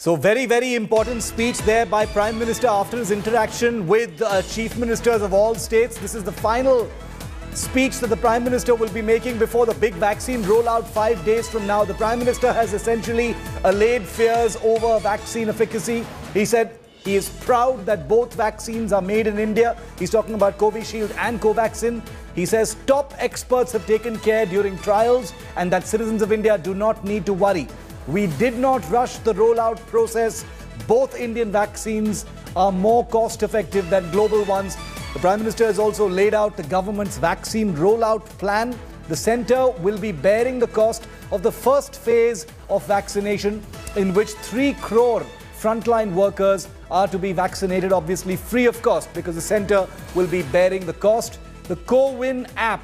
So very important speech there by Prime Minister after his interaction with chief ministers of all states. This is the final speech that the Prime Minister will be making before the big vaccine rollout 5 days from now. The Prime Minister has essentially allayed fears over vaccine efficacy. He said he is proud that both vaccines are made in India. He's talking about Covishield and Covaxin. He says top experts have taken care during trials and that citizens of India do not need to worry. We did not rush the rollout process. Both Indian vaccines are more cost-effective than global ones. The Prime Minister has also laid out the government's vaccine rollout plan. The centre will be bearing the cost of the first phase of vaccination, in which 3 crore frontline workers are to be vaccinated, obviously free of cost, because the centre will be bearing the cost. The CoWIN app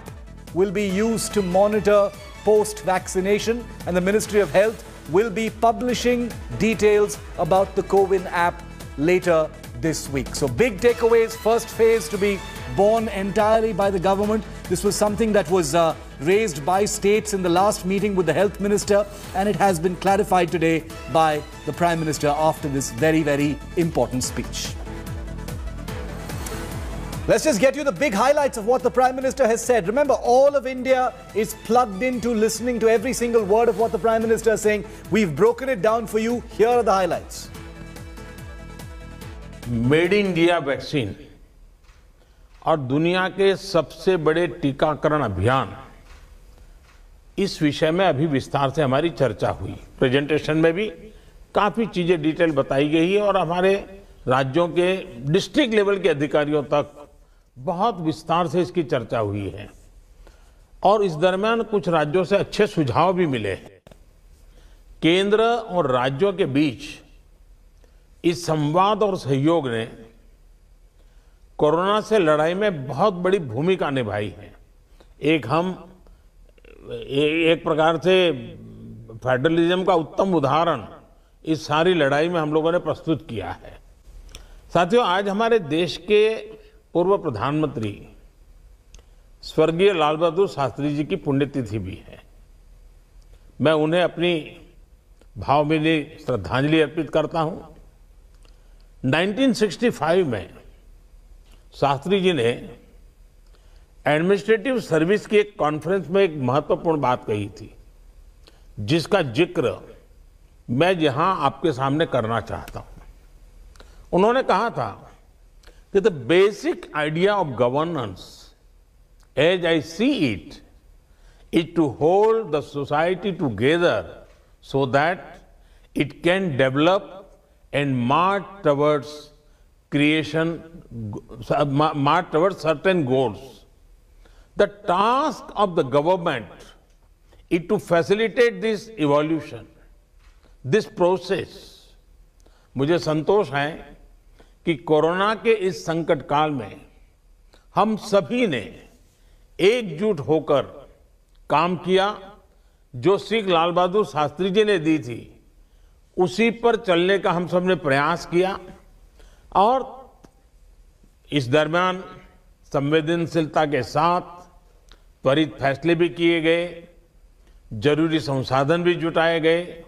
will be used to monitor post-vaccination, and the Ministry of Health will be publishing details about the CoWIN app later this week. So big takeaways, first phase to be borne entirely by the government. This was something that was raised by states in the last meeting with the health minister, and it has been clarified today by the Prime Minister after this very important speech. Let's just get you the big highlights of what the Prime Minister has said. Remember, all of India is plugged into listening to every single word of what the Prime Minister is saying. We've broken it down for you. Here are the highlights. Made in India vaccine और दुनिया के सबसे बड़े टीकाकरण अभियान, इस विषय में अभी विस्तार से हमारी चर्चा हुई। प्रेजेंटेशन में भी काफी चीजें डिटेल बताई गई है और हमारे राज्यों के डिस्ट्रिक्ट लेवल के अधिकारियों तक बहुत विस्तार से इसकी चर्चा हुई है और इस दरमियान कुछ राज्यों से अच्छे सुझाव भी मिले हैं। केंद्र और राज्यों के बीच इस संवाद और सहयोग ने कोरोना से लड़ाई में बहुत बड़ी भूमिका निभाई है। एक प्रकार से फेडरलिज्म का उत्तम उदाहरण इस सारी लड़ाई में हम लोगों ने प्रस्तुत किया है। साथियों, आज हमारे देश के पूर्व प्रधानमंत्री स्वर्गीय लाल बहादुर शास्त्री जी की पुण्यतिथि भी है। मैं उन्हें अपनी भावभीनी श्रद्धांजलि अर्पित करता हूं। 1965 में शास्त्री जी ने एडमिनिस्ट्रेटिव सर्विस की एक कॉन्फ्रेंस में एक महत्वपूर्ण बात कही थी, जिसका जिक्र मैं यहां आपके सामने करना चाहता हूं। उन्होंने कहा था कि the basic idea of governance as I see it is to hold the society together so that it can develop and march towards certain goals. The task of the government is to facilitate this evolution, this process. मुझे संतोष है कि corona के इस संकट काल में हम सभी ने एकजुट होकर काम किया। जो सीख लाल बहादुर शास्त्री जी ने दी थी, उसी पर चलने का हम सब ने प्रयास किया और इस दरमियान संवेदनशीलता के साथ त्वरित फैसले भी किए गए, जरूरी संसाधन भी जुटाए गए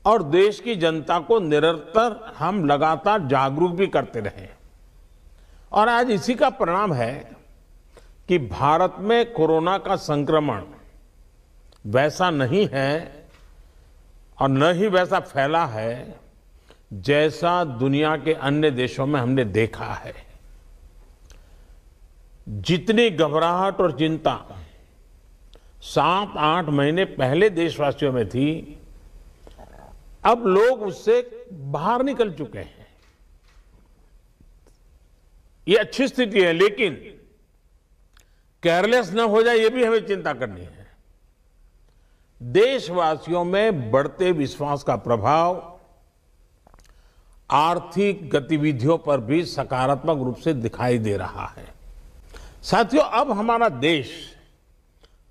और देश की जनता को निरंतर हम लगातार जागरूक भी करते रहे। और आज इसी का परिणाम है कि भारत में कोरोना का संक्रमण वैसा नहीं है और न ही वैसा फैला है जैसा दुनिया के अन्य देशों में हमने देखा है। जितनी घबराहट और चिंता 7-8 महीने पहले देशवासियों में थी, अब लोग उससे बाहर निकल चुके हैं। ये अच्छी स्थिति है, लेकिन केयरलेस न हो जाए, ये भी हमें चिंता करनी है। देशवासियों में बढ़ते विश्वास का प्रभाव आर्थिक गतिविधियों पर भी सकारात्मक रूप से दिखाई दे रहा है। साथियों, अब हमारा देश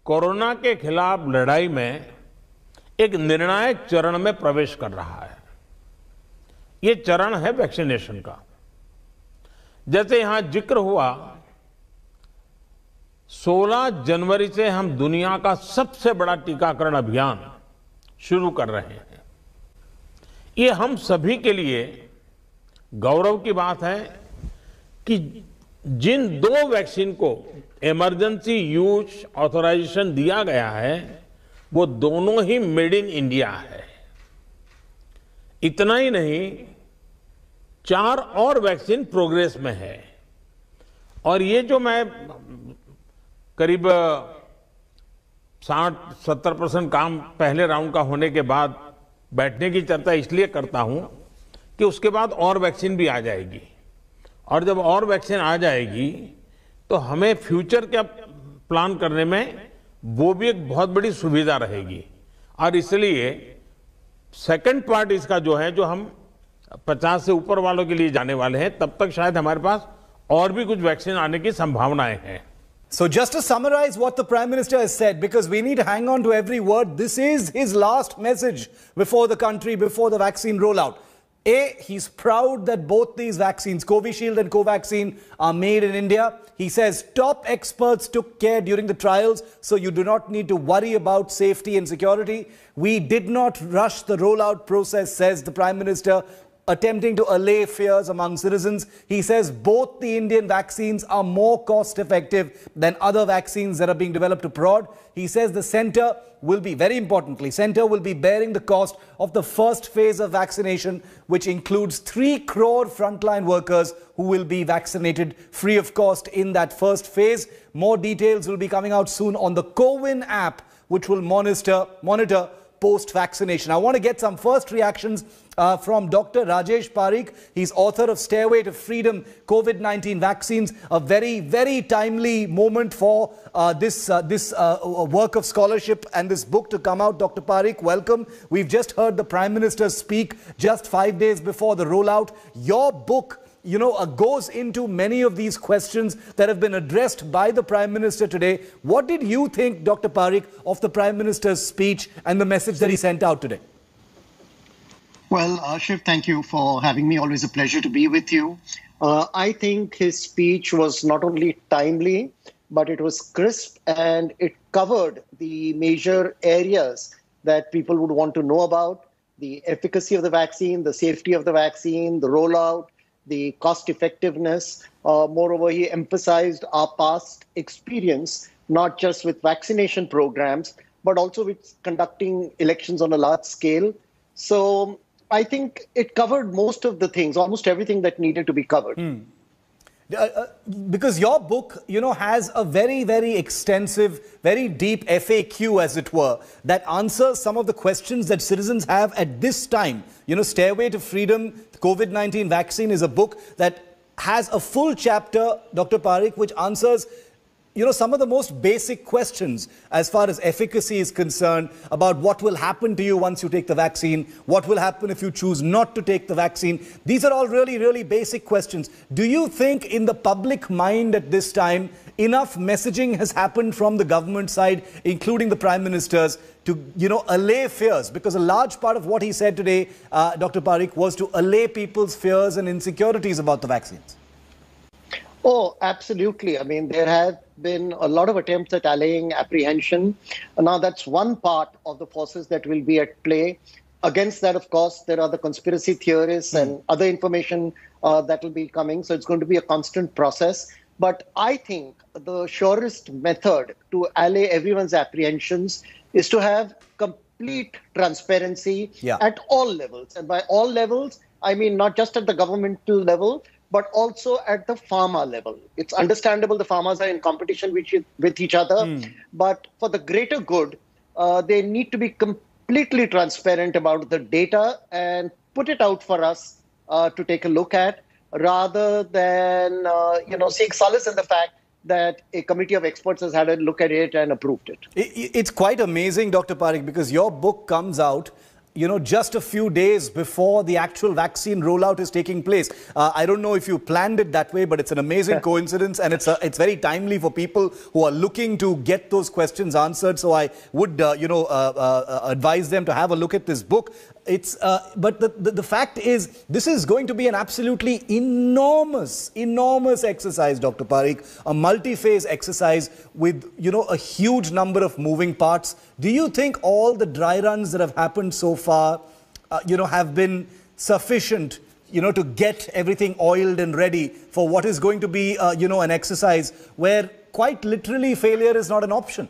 कोरोना के खिलाफ लड़ाई में एक निर्णायक चरण में प्रवेश कर रहा है। ये चरण है वैक्सीनेशन का। जैसे यहां जिक्र हुआ, 16 जनवरी से हम दुनिया का सबसे बड़ा टीकाकरण अभियान शुरू कर रहे हैं। ये हम सभी के लिए गौरव की बात है कि जिन 2 वैक्सीन को इमरजेंसी यूज ऑथराइजेशन दिया गया है वो दोनों ही मेड इन इंडिया है। इतना ही नहीं, 4 और वैक्सीन प्रोग्रेस में है। और ये जो मैं करीब 60-70% काम पहले राउंड का होने के बाद बैठने की चर्चा इसलिए करता हूं कि उसके बाद और वैक्सीन भी आ जाएगी, और जब और वैक्सीन आ जाएगी तो हमें फ्यूचर का प्लान करने में वो भी एक बहुत बड़ी सुविधा रहेगी। और इसलिए सेकंड पार्ट इसका जो है, जो हम 50 से ऊपर वालों के लिए जाने वाले हैं, तब तक शायद हमारे पास और भी कुछ वैक्सीन आने की संभावनाएं हैं। So just to summarize what the Prime Minister has said, because we need to hang on to every word, this is his last message before the country, before the vaccine rollout. A, he's proud that both these vaccines, Covishield and Covaxin, are made in India. He says top experts took care during the trials, so you do not need to worry about safety and security. We did not rush the rollout process, says the Prime Minister, attempting to allay fears among citizens. He says both the Indian vaccines are more cost effective than other vaccines that are being developed abroad. He says the centre will be, very importantly, centre will be bearing the cost of the first phase of vaccination, which includes 3 crore frontline workers who will be vaccinated free of cost in that first phase. More details will be coming out soon on the CoWIN app, which will monitor post-vaccination. I want to get some first reactions from Dr. Rajesh Parikh. He's author of Stairway to Freedom, COVID-19 Vaccines, a very, very timely moment for this work of scholarship and this book to come out. Dr. Parikh, welcome. We've just heard the Prime Minister speak just 5 days before the rollout. Your book, goes into many of these questions that have been addressed by the Prime Minister today. What did you think, Dr. Parikh, of the Prime Minister's speech and the message that he sent out today? Well, Shiv, thank you for having me. Always a pleasure to be with you. I think his speech was not only timely, but it was crisp and it covered the major areas that people would want to know about: the efficacy of the vaccine, the safety of the vaccine, the rollout, the cost effectiveness. Moreover, he emphasized our past experience, not just with vaccination programs, but also with conducting elections on a large scale. So I think it covered most of the things, almost everything that needed to be covered. Because your book, has a very, very extensive, very deep FAQ, as it were, that answers some of the questions that citizens have at this time. Stairway to Freedom, the COVID-19 Vaccine is a book that has a full chapter, Dr. Parikh, which answers some of the most basic questions as far as efficacy is concerned, about what will happen to you once you take the vaccine, what will happen if you choose not to take the vaccine. These are all really, really basic questions. Do you think in the public mind at this time, enough messaging has happened from the government side, including the Prime Minister's, to, allay fears? Because a large part of what he said today, Dr. Parikh, was to allay people's fears and insecurities about the vaccines. Oh, absolutely. I mean, there have been a lot of attempts at allaying apprehension. Now, that's one part of the forces that will be at play. Against that, of course, there are the conspiracy theorists and other information that will be coming. So it's going to be a constant process. But I think the surest method to allay everyone's apprehensions is to have complete transparency at all levels. And by all levels, I mean not just at the governmental level, but also at the pharma level. It's understandable the pharmas are in competition with each other, but for the greater good, they need to be completely transparent about the data and put it out for us to take a look at, rather than seek solace in the fact that a committee of experts has had a look at it and approved it. It's quite amazing, Dr. Parikh, because your book comes out just a few days before the actual vaccine rollout is taking place. I don't know if you planned it that way, but it's an amazing coincidence, and it's very timely for people who are looking to get those questions answered. So I would, advise them to have a look at this book. But the fact is, this is going to be an absolutely enormous exercise, Dr. Parikh, a multi-phase exercise with, a huge number of moving parts. Do you think all the dry runs that have happened so far have been sufficient, to get everything oiled and ready for what is going to be, an exercise where quite literally failure is not an option?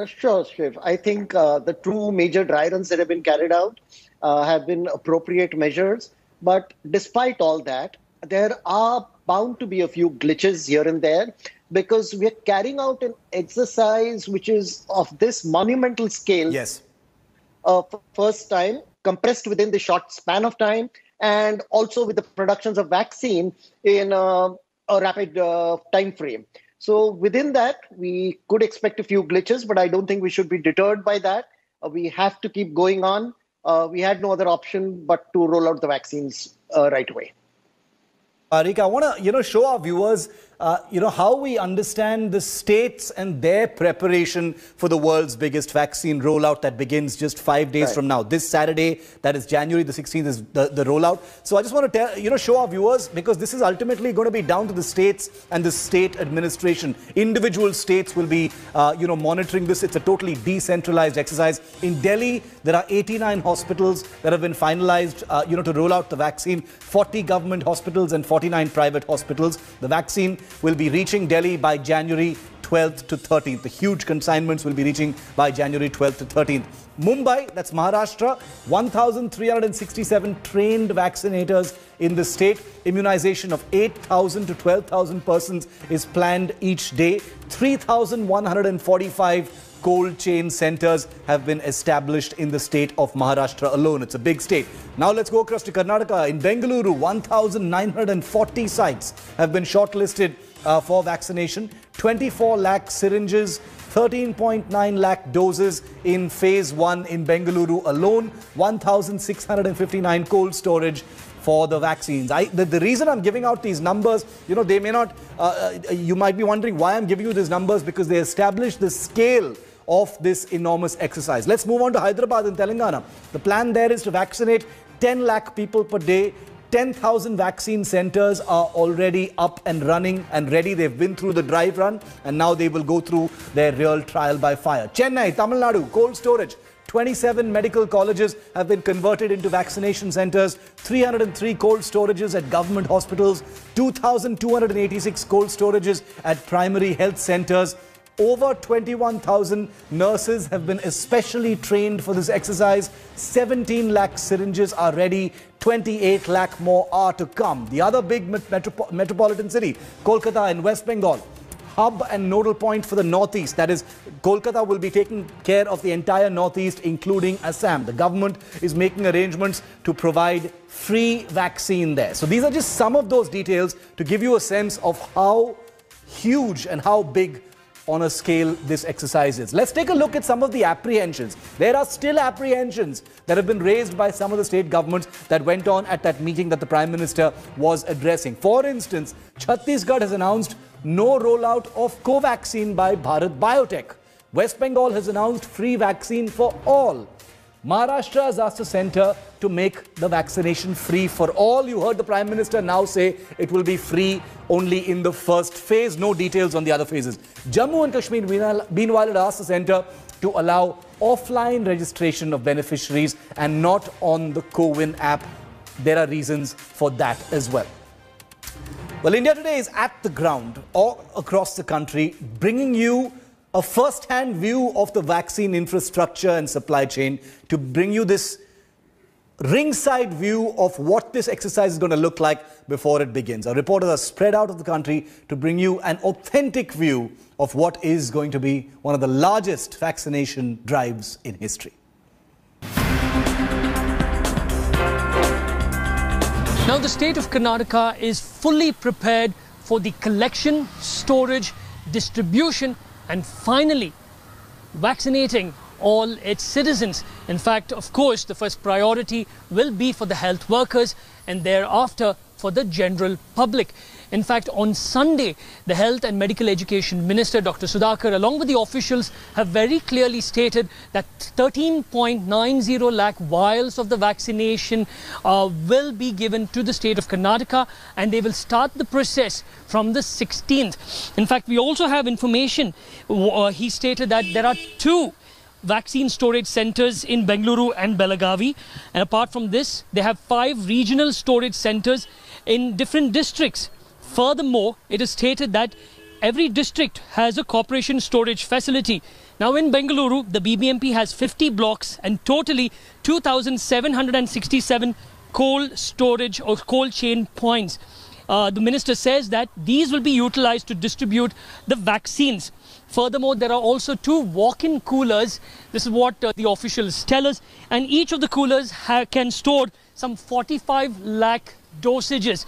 Sure, Shiv. I think the two major dry runs that have been carried out have been appropriate measures. But despite all that, there are bound to be a few glitches here and there, because we are carrying out an exercise which is of this monumental scale. Yes. First time, compressed within the short span of time, and also with the productions of vaccine in a rapid time frame. So within that, we could expect a few glitches, but I don't think we should be deterred by that. We have to keep going on. We had no other option but to roll out the vaccines right away. Parikh, I want to, show our viewers, how we understand the states and their preparation for the world's biggest vaccine rollout that begins just 5 days from now. This Saturday, that is January the 16th, is the rollout. So I just want to show our viewers, because this is ultimately going to be down to the states and the state administration. Individual states will be, monitoring this. It's a totally decentralized exercise. In Delhi, there are 89 hospitals that have been finalized, to roll out the vaccine. 40 government hospitals and 49 private hospitals. The vaccine will be reaching Delhi by January 12th to 13th. The huge consignments will be reaching by January 12th to 13th. Mumbai, that's Maharashtra, 1,367 trained vaccinators in the state. Immunization of 8,000 to 12,000 persons is planned each day. 3,145 cold chain centers have been established in the state of Maharashtra alone. It's a big state. Now let's go across to Karnataka. In Bengaluru, 1,940 sites have been shortlisted for vaccination. 24 lakh syringes, 13.9 lakh doses in phase 1 in Bengaluru alone. 1,659 cold storage for the vaccines. The reason I'm giving out these numbers, they may not, you might be wondering why I'm giving you these numbers, because they establish the scale of this enormous exercise. Let's move on to Hyderabad in Telangana. The plan there is to vaccinate 10 lakh people per day. 10,000 vaccine centers are already up and running and ready. They've been through the drive run and now they will go through their real trial by fire. Chennai, Tamil Nadu, cold storage. 27 medical colleges have been converted into vaccination centers, 303 cold storages at government hospitals, 2,286 cold storages at primary health centers. Over 21,000 nurses have been especially trained for this exercise. 17 lakh syringes are ready. 28 lakh more are to come. The other big metropolitan city, Kolkata in West Bengal, hub and nodal point for the Northeast. That is, Kolkata will be taking care of the entire Northeast, including Assam. The government is making arrangements to provide free vaccine there. So these are just some of those details to give you a sense of how huge and how big on a scale this exercise is. Let's take a look at some of the apprehensions. There are still apprehensions that have been raised by some of the state governments that went on at that meeting that the Prime Minister was addressing. For instance, Chhattisgarh has announced no rollout of Covaxin by Bharat Biotech. West Bengal has announced free vaccine for all. Maharashtra has asked the centre to make the vaccination free for all. You heard the Prime Minister now say it will be free only in the first phase. No details on the other phases. Jammu and Kashmir, meanwhile, had asked the centre to allow offline registration of beneficiaries and not on the CoWIN app. There are reasons for that as well. Well, India Today is at the ground all across the country, bringing you a first-hand view of the vaccine infrastructure and supply chain to bring you this ringside view of what this exercise is going to look like before it begins. Our reporters are spread out of the country to bring you an authentic view of what is going to be one of the largest vaccination drives in history. Now, the state of Karnataka is fully prepared for the collection, storage, distribution, and finally vaccinating all its citizens. In fact, of course, the first priority will be for the health workers and thereafter for the general public. In fact, on Sunday, the Health and Medical Education Minister, Dr. Sudhakar, along with the officials, have very clearly stated that 13.90 lakh vials of the vaccination will be given to the state of Karnataka, and they will start the process from the 16th. In fact, we also have information. He stated that there are 2 vaccine storage centers in Bengaluru and Belagavi. And apart from this, they have 5 regional storage centers in different districts. Furthermore, it is stated that every district has a corporation storage facility. Now in Bengaluru, the BBMP has 50 blocks and totally 2,767 cold storage or cold chain points. The minister says that these will be utilized to distribute the vaccines. Furthermore, there are also 2 walk-in coolers. This is what the officials tell us. And each of the coolers can store some 45 lakh dosages.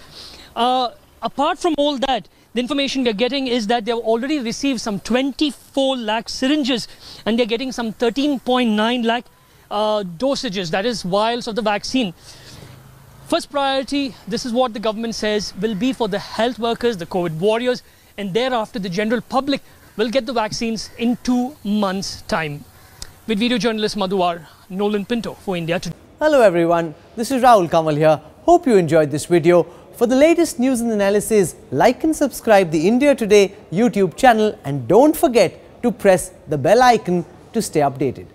Apart from all that, the information we are getting is that they have already received some 24 lakh syringes and they're getting some 13.9 lakh dosages, that is vials of the vaccine. First priority, this is what the government says, will be for the health workers, the COVID warriors, and thereafter the general public will get the vaccines in 2 months' time. With video journalist Madhuwar, Nolan Pinto for India Today. Hello everyone, this is Rahul Kamal here. Hope you enjoyed this video. For the latest news and analysis, like and subscribe the India Today YouTube channel and don't forget to press the bell icon to stay updated.